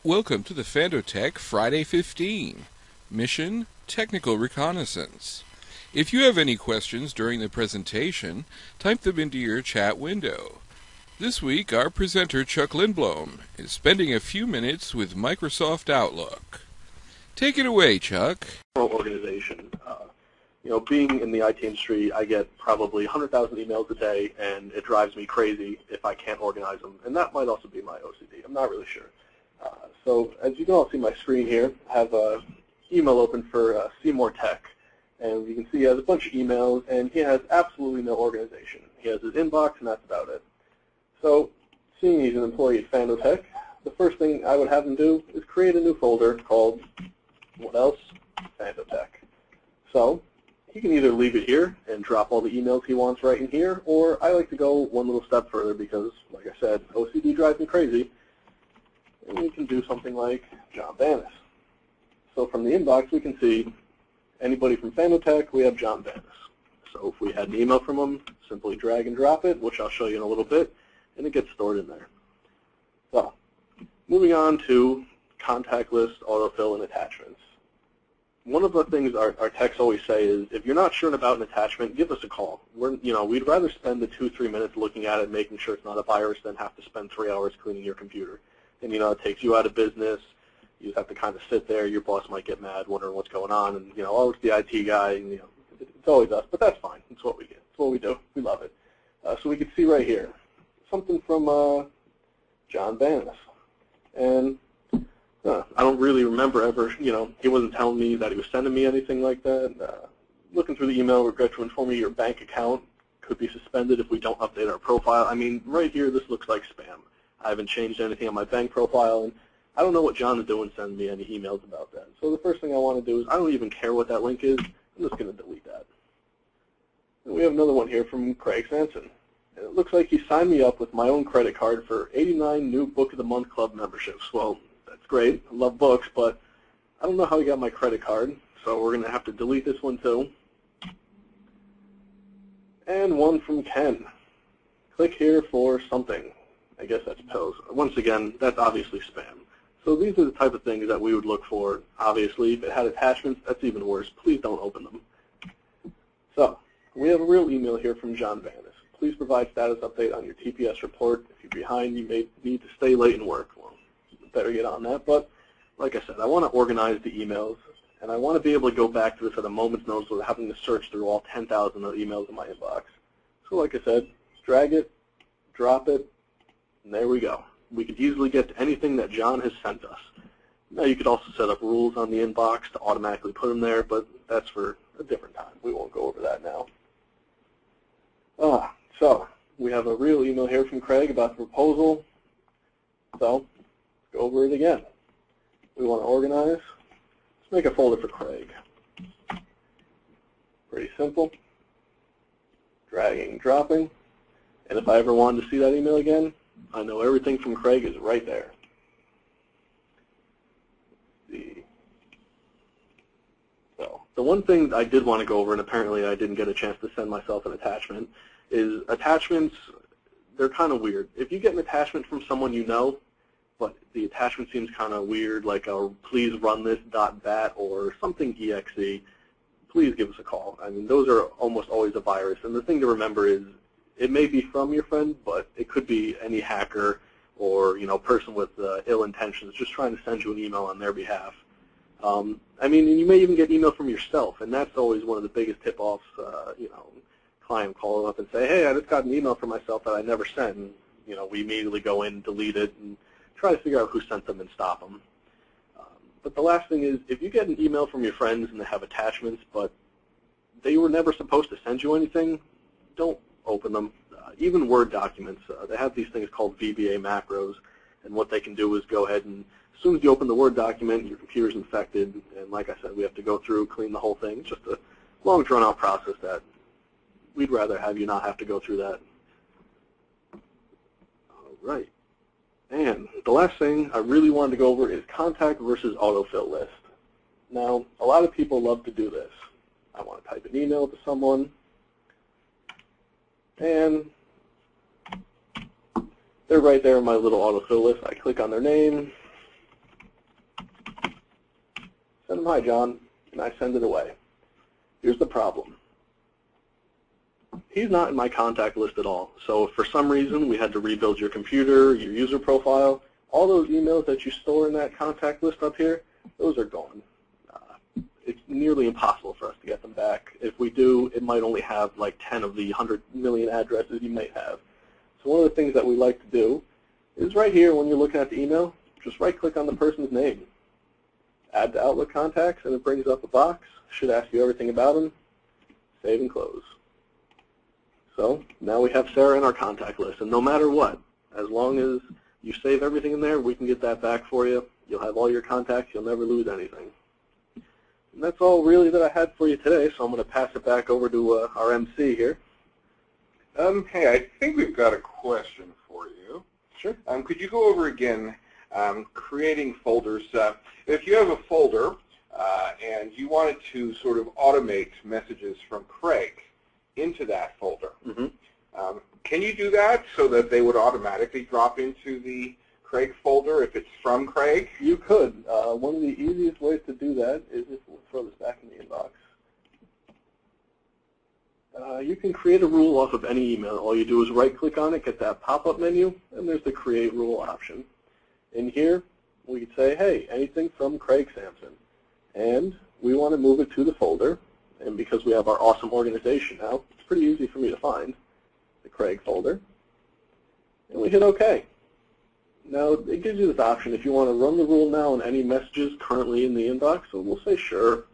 Welcome to the Fandotech Friday 15. Mission, Technical Reconnaissance. If you have any questions during the presentation, type them into your chat window. This week, our presenter, Chuck Lindblom, is spending a few minutes with Microsoft Outlook. Take it away, Chuck. Organization. Being in the IT industry, I get probably 100,000 emails a day, and it drives me crazy if I can't organize them. And that might also be my OCD. I'm not really sure. So as you can all see my screen here, I have an email open for Seymour Tech. And you can see he has a bunch of emails, and he has absolutely no organization. He has his inbox, and that's about it. So seeing he's an employee at Fandotech, the first thing I would have him do is create a new folder called, what else? Fandotech. So he can either leave it here and drop all the emails he wants right in here, or I like to go one little step further because, like I said, OCD drives me crazy. And we can do something like John Bannis. So from the inbox, we can see anybody from Fandotech, we have John Bannis. So if we had an email from him, simply drag and drop it, which I'll show you in a little bit, and it gets stored in there. So moving on to contact list, autofill, and attachments. One of the things our techs always say is, if you're not sure about an attachment, give us a call. We'd rather spend the 2-3 minutes looking at it, making sure it's not a virus, than have to spend 3 hours cleaning your computer. And it takes you out of business. You have to kind of sit there. Your boss might get mad, wondering what's going on, and oh, it's the IT guy. And, it's always us, but that's fine. It's what we get. It's what we do. We love it. So we can see right here something from John Bannis, and I don't really remember ever. He wasn't telling me that he was sending me anything like that. Looking through the email, regret to inform you your bank account could be suspended if we don't update our profile. I mean, right here, this looks like spam. I haven't changed anything on my bank profile, and I don't know what John is doing sending me any emails about that. So the first thing I want to do is, I don't even care what that link is. I'm just going to delete that. And we have another one here from Craig Sanson. And it looks like he signed me up with my own credit card for 89 new Book of the Month Club memberships. Well, that's great. I love books, but I don't know how he got my credit card, so we're going to have to delete this one too. And one from Ken. Click here for something. I guess that's pills. Once again, that's obviously spam. So these are the type of things that we would look for. Obviously, if it had attachments, that's even worse. Please don't open them. So we have a real email here from John Bannis. Please provide status update on your TPS report. If you're behind, you may need to stay late and work. Well, better get on that. But like I said, I want to organize the emails, and I want to be able to go back to this at a moment's notice without having to search through all 10,000 emails in my inbox. So like I said, drag it, drop it, and there we go. We could easily get to anything that John has sent us. Now you could also set up rules on the inbox to automatically put them there, but that's for a different time. We won't go over that now. So we have a real email here from Craig about the proposal. So let's go over it again. We want to organize. Let's make a folder for Craig. Pretty simple. Dragging, dropping. And if I ever wanted to see that email again, I know everything from Craig is right there. So the one thing I did want to go over, and apparently I didn't get a chance to send myself an attachment, is attachments. They're kind of weird. If you get an attachment from someone you know, but the attachment seems kind of weird, like a please run this .bat or something exe, please give us a call. I mean, those are almost always a virus. And the thing to remember is, it may be from your friend, but it could be any hacker or person with ill intentions just trying to send you an email on their behalf. I mean, and you may even get email from yourself, and that's always one of the biggest tip-offs. Client call up and say, hey, I just got an email from myself that I never sent, and we immediately go in, delete it, and try to figure out who sent them and stop them. But the last thing is, if you get an email from your friends and they have attachments, but they were never supposed to send you anything, don't open them. Even Word documents, they have these things called VBA macros, and what they can do is go ahead and, as soon as you open the Word document, your computer's infected, and like I said, we have to go through, clean the whole thing. It's just a long, drawn-out process that we'd rather have you not have to go through that. All right. And the last thing I really wanted to go over is contact versus autofill list. Now, a lot of people love to do this. I want to type an email to someone, and they're right there in my little autofill list. I click on their name, "Hi, John," and I send it away. Here's the problem. He's not in my contact list at all. So if for some reason we had to rebuild your computer, your user profile, all those emails that you store in that contact list up here, those are gone. It's nearly impossible for us to get them back. If we do, it might only have like 10 of the 100 million addresses you might have. So one of the things that we like to do is right here when you're looking at the email, just right-click on the person's name. Add to Outlook Contacts, and it brings up a box. Should ask you everything about them. Save and close. So now we have Sarah in our contact list, and no matter what, as long as you save everything in there, we can get that back for you. You'll have all your contacts. You'll never lose anything. And that's all really that I had for you today, so I'm going to pass it back over to our MC here. Hey, I think we've got a question for you. Sure. Could you go over again creating folders? If you have a folder and you wanted to sort of automate messages from Craig into that folder, can you do that so that they would automatically drop into the Craig folder if it's from Craig? You could. One of the easiest ways to do that is if we'll throw this back in the inbox. You can create a rule off of any email. All you do is right-click on it, get that pop-up menu, and there's the Create Rule option. In here, we could say, hey, anything from Craig Sampson. And we want to move it to the folder. And because we have our awesome organization now, it's pretty easy for me to find the Craig folder. And we hit OK. Now, it gives you this option if you want to run the rule now on any messages currently in the inbox. So we'll say sure.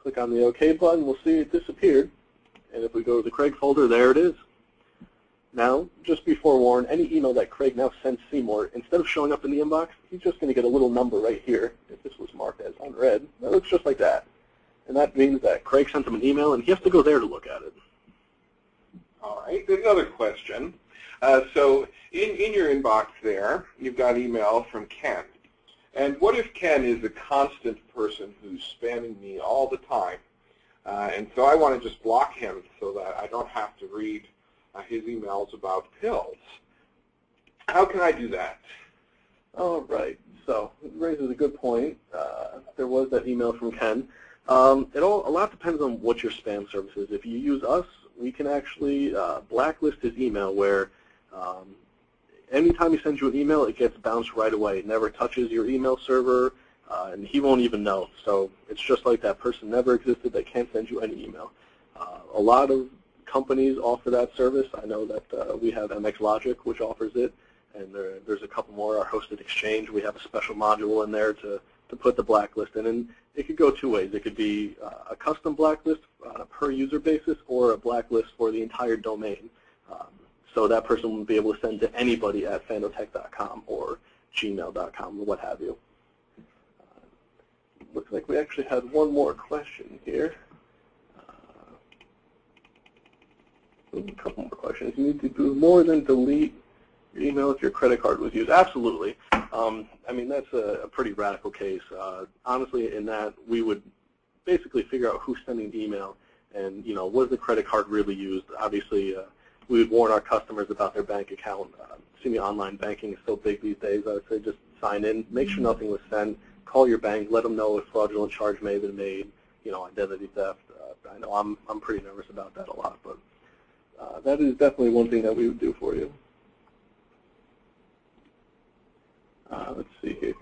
Click on the OK button. We'll see it disappeared. And if we go to the Craig folder, there it is. Now, just be forewarned, any email that Craig now sends Seymour, instead of showing up in the inbox, he's just going to get a little number right here. If this was marked as unread, that looks just like that. And that means that Craig sent him an email, and he has to go there to look at it. All right, there's another question. So in your inbox there, you've got email from Ken. And what if Ken is a constant person who's spamming me all the time? And so I want to just block him so that I don't have to read his emails about pills. How can I do that? All right. So it raises a good point. There was that email from Ken. A lot depends on what your spam service is. If you use us, we can actually blacklist his email where anytime he sends you an email, it gets bounced right away. It never touches your email server, and he won't even know. So it's just like that person never existed. They can't send you any email. A lot of companies offer that service. I know that we have MX Logic, which offers it, and there's a couple more. Our Hosted Exchange, we have a special module in there to put the blacklist in. And it could go two ways. It could be a custom blacklist on a per user basis or a blacklist for the entire domain. So that person would be able to send to anybody at fandotech.com or gmail.com or what have you. Looks like we actually had one more question here. A couple more questions. You need to do more than delete your email if your credit card was used. Absolutely. I mean, that's a pretty radical case. Honestly, in that we would basically figure out who's sending the email and, was the credit card really used? Obviously, we would warn our customers about their bank account. Online banking is so big these days. I would say just sign in, make sure nothing was sent, call your bank, let them know if fraudulent charge may have been made, identity theft. I know I'm pretty nervous about that a lot, but that is definitely one thing that we would do for you. Let's see here.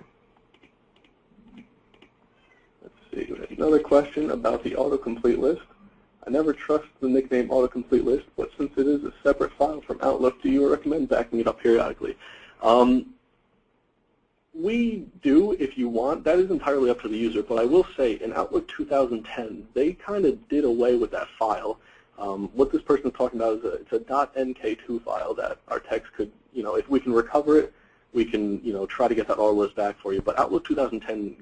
Let's see. We have another question about the autocomplete list. I never trust the nickname autocomplete list, but since it is a separate file from Outlook, do you recommend backing it up periodically? We do if you want. That is entirely up to the user, but I will say in Outlook 2010, they kind of did away with that file. What this person is talking about is it's a .nk2 file that our techs could, if we can recover it, we can, try to get that auto list back for you. But Outlook 2010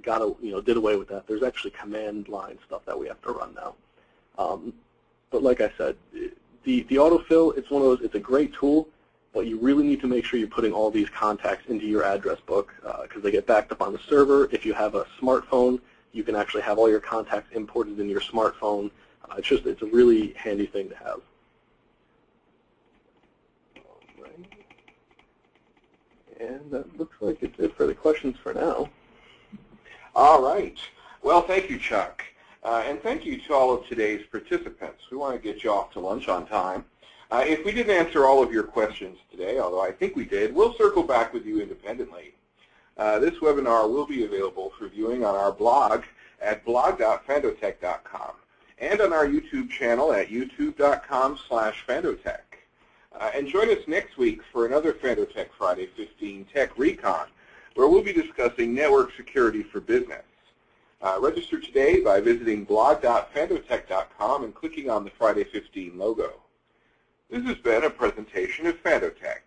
did away with that. There's actually command line stuff that we have to run now. But like I said, the autofill, it's one of those. It's a great tool, but you really need to make sure you're putting all these contacts into your address book because they get backed up on the server. If you have a smartphone, you can actually have all your contacts imported in your smartphone. It's a really handy thing to have. All right. And that looks like it's it for the questions for now. All right. Well, thank you, Chuck. And thank you to all of today's participants. We want to get you off to lunch on time. If we didn't answer all of your questions today, although I think we did, we'll circle back with you independently. This webinar will be available for viewing on our blog at blog.fandotech.com and on our YouTube channel at youtube.com/Fandotech. And join us next week for another Fandotech Friday 15 Tech Recon, where we'll be discussing network security for business. Register today by visiting blog.fandotech.com and clicking on the Friday 15 logo. This has been a presentation of Fandotech.